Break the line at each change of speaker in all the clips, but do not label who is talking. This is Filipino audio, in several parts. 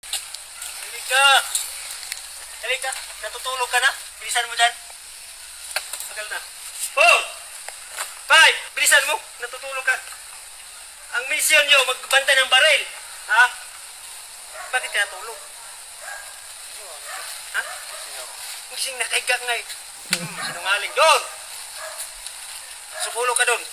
Halika! Halika! Natutulog ka na? Bilisan mo dyan. Tagal na. 4! 5! Bilisan mo! Natutulog ka. Ang misyon nyo, magbanta ng baril. Ha? Bakit ka natulog? Ha? Gising na kaiga nga eh. Sinungaling. Doon! Sukulog ka doon.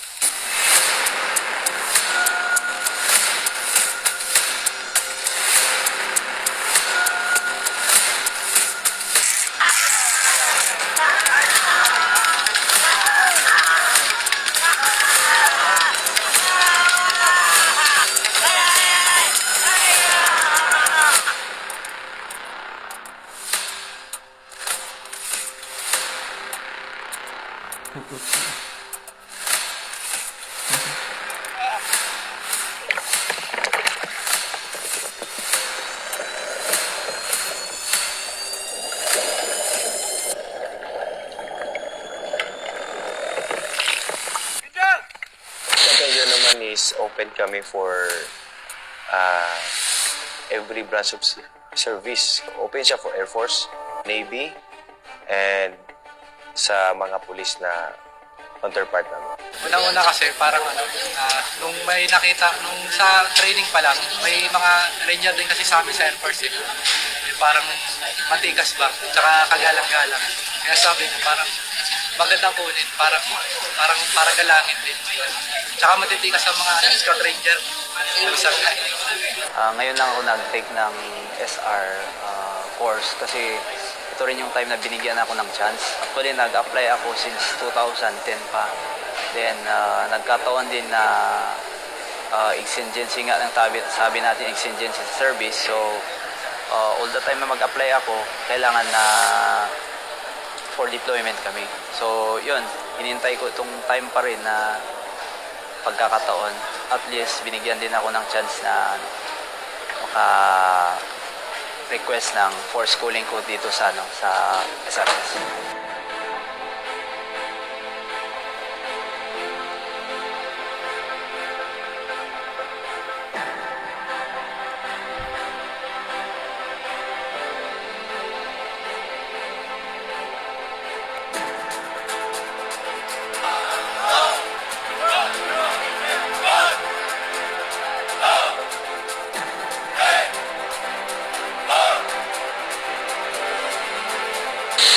Ngayon naman is open kami for every branch of service. Open siya for Air Force, Navy, and sa mga pulis na counterpart namin.
Unang-una kasi parang nung may nakita, nung sa training pa lang, may mga ranger din kasi sa amin sa Air Force eh. Parang matikas ba, tsaka kagalang-galang. Kaya sabi ko parang magandang kunin, parang galangin din. Tsaka matitikas sa mga Scout Ranger.
Ngayon lang ako nag-take ng SR course kasi ito rin yung time na binigyan ako ng chance. Actually, nag-apply ako since 2010 pa. Then, nagkataon din na exigency nga ng sabi natin exigency service. So, all the time na mag-apply ako, kailangan na for deployment kami. So, yun, hinintay ko itong time pa rin na pagkakataon. At least, binigyan din ako ng chance na maka-request ng for schooling ko dito sa SRS.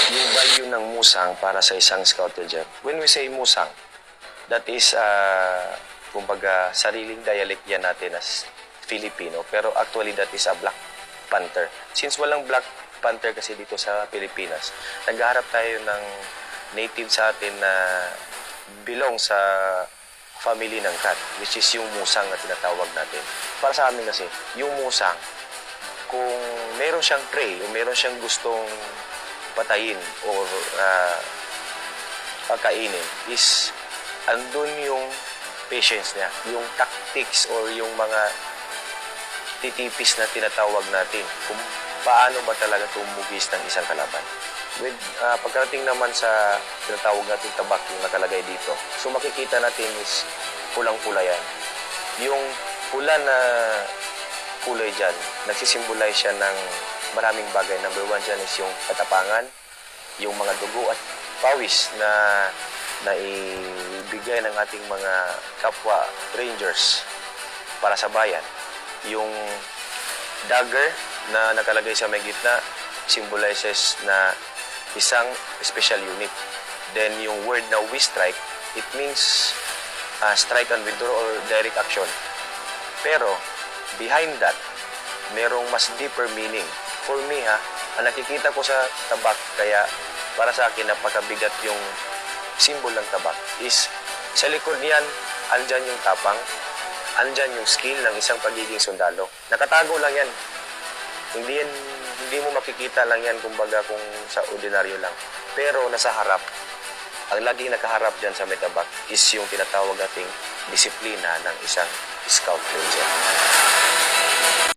Yung value ng musang para sa isang Scout Ranger. When we say musang, that is, kumbaga, sariling dialect yan natin as Filipino. Pero actually, that is a Black Panther. Since walang Black Panther kasi dito sa Pilipinas, naghaharap tayo ng native sa atin na belong sa family ng cat, which is yung musang na tinatawag natin. Para sa amin kasi, yung musang, kung meron siyang prey o meron siyang gustong patayin or pagkainin is andun yung patience niya, yung tactics or yung mga titipis na tinatawag natin kung paano ba talaga tumugis ng isang kalaban. With pagkarating naman sa tinatawag natin tabak, yung nakalagay dito, so makikita natin is pulang-pula yan. Yung pula na kulay dyan, nagsisimbolize siya ng maraming bagay. Number 1 dyan is yung katapangan, yung mga dugo at pawis na naibigay ng ating mga kapwa rangers para sa bayan. Yung dagger na nakalagay sa may gitna symbolizes na isang special unit. Then yung word na we strike, it means strike and withdraw or direct action. Pero behind that, merong mas deeper meaning. For me, ang nakikita ko sa tabak, kaya para sa akin napakabigat yung symbol ng tabak, is sa likod niyan, andyan yung tapang, andyan yung skill ng isang pagiging sundalo. Nakatago lang yan. Hindi mo makikita lang yan kumbaga kung sa ordinaryo lang. Pero nasa harap, ang laging nakaharap dyan sa may tabak is yung tinatawag nating disiplina ng isang Scout Ranger.